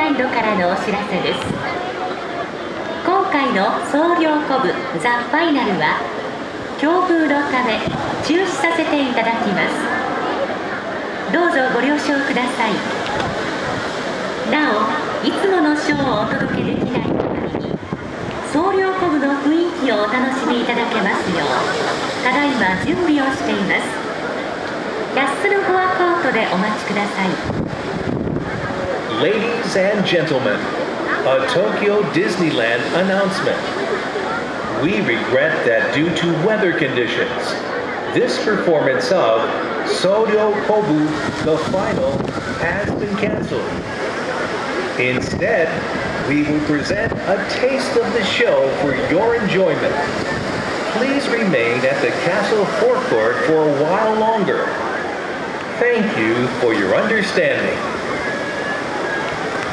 ランドからのお知らせです。今回の総領コブザ・ファイナルは強風のため中止させていただきます。どうぞご了承ください。なお、いつものショーをお届けできない代わりに総領コブの雰囲気をお楽しみいただけますよう、ただいま準備をしています。キャッスルフォアコートでお待ちください。Ladies and gentlemen, a Tokyo Disneyland announcement. We regret that due to weather conditions, this performance of Soryo Kobu, the final, has been canceled. Instead, we will present a taste of the show for your enjoyment. Please remain at the Castle Forecourt for a while longer. Thank you for your understanding.